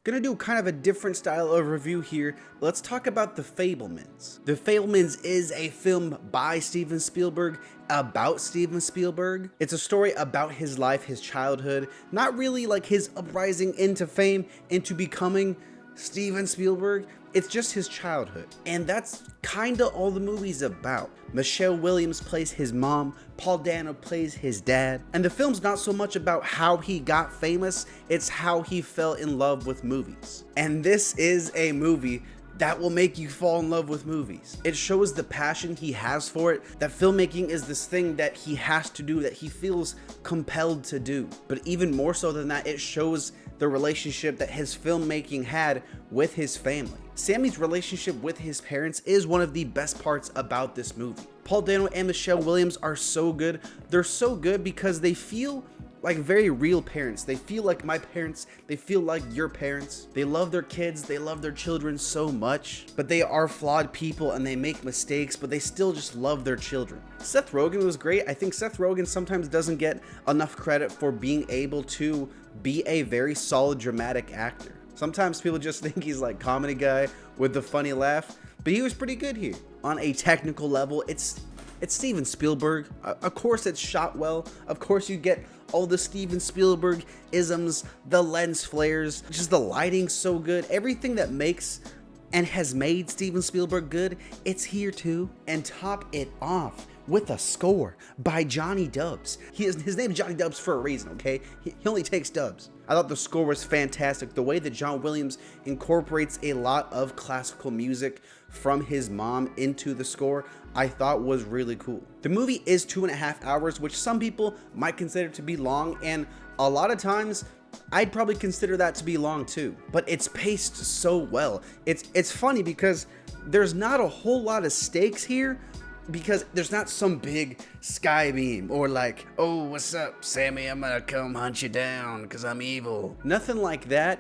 Gonna do kind of a different style of review here. Let's talk about The Fabelmans. The Fabelmans is a film by Steven Spielberg about Steven Spielberg. It's a story about his life, his childhood, not really like his uprising into fame, into becoming Steven Spielberg. It's just his childhood. And that's kinda all the movie's about. Michelle Williams plays his mom, Paul Dano plays his dad, and the film's not so much about how he got famous, it's how he fell in love with movies. And this is a movie that will make you fall in love with movies. It shows the passion he has for it, that filmmaking is this thing that he has to do, that he feels compelled to do. But even more so than that, it shows the relationship that his filmmaking had with his family. Sammy's relationship with his parents is one of the best parts about this movie. Paul Dano and Michelle Williams are so good. They're so good because they feel like very real parents. They feel like my parents, they feel like your parents. They love their kids, they love their children so much, but they are flawed people and they make mistakes, but they still just love their children. Seth Rogen was great. I think Seth Rogen sometimes doesn't get enough credit for being able to be a very solid dramatic actor. Sometimes people just think he's like comedy guy with the funny laugh, but he was pretty good here. On a technical level, it's Steven Spielberg. Of course it's shot well. Of course you get all the Steven Spielberg isms, the lens flares, just the lighting so good. Everything that makes and has made Steven Spielberg good, it's here too. And top it off with a score by Johnny Dubs. His name is Johnny Dubs for a reason, okay? He only takes dubs. I thought the score was fantastic. The way that John Williams incorporates a lot of classical music from his mom into the score, I thought was really cool. The movie is 2.5 hours, which some people might consider to be long, and a lot of times I'd probably consider that to be long too. But it's paced so well. It's funny because there's not a whole lot of stakes here, because there's not some big sky beam or like, oh, what's up, Sammy? I'm gonna come hunt you down because I'm evil. Nothing like that.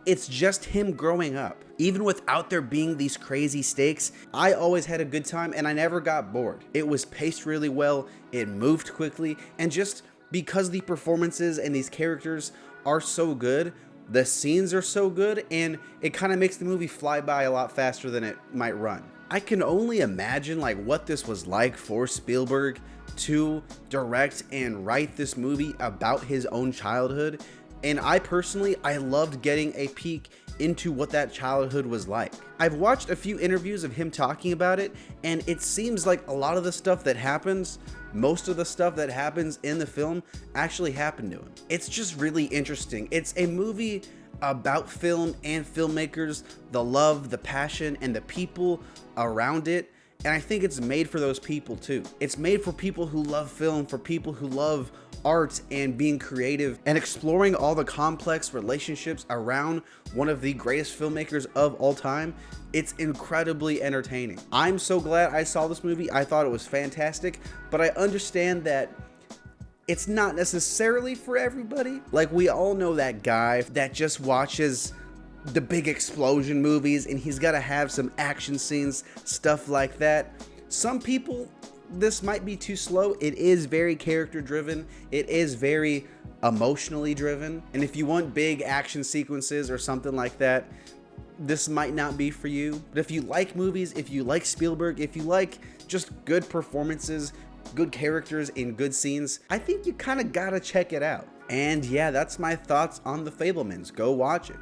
It's just him growing up. Even without there being these crazy stakes, I always had a good time and I never got bored. It was paced really well, it moved quickly, and just because the performances and these characters are so good, the scenes are so good, and it kind of makes the movie fly by a lot faster than it might run. I can only imagine like what this was like for Spielberg to direct and write this movie about his own childhood. And I personally loved getting a peek into what that childhood was like. I've watched a few interviews of him talking about it, and it seems like a lot of the stuff that happens, most of the stuff that happens in the film actually happened to him. It's just really interesting. It's a movie about film and filmmakers, the love, the passion, and the people around it. And I think it's made for those people too. It's made for people who love film, for people who love art and being creative and exploring all the complex relationships around one of the greatest filmmakers of all time. It's incredibly entertaining. I'm so glad I saw this movie. I thought it was fantastic, but I understand that it's not necessarily for everybody. Like, we all know that guy that just watches the big explosion movies and he's got to have some action scenes, stuff like that. Some people, this might be too slow. It is very character driven. It is very emotionally driven. And if you want big action sequences or something like that, this might not be for you. But if you like movies, if you like Spielberg, if you like just good performances, good characters in good scenes, I think you kind of gotta check it out. And yeah, that's my thoughts on The Fabelmans. Go watch it.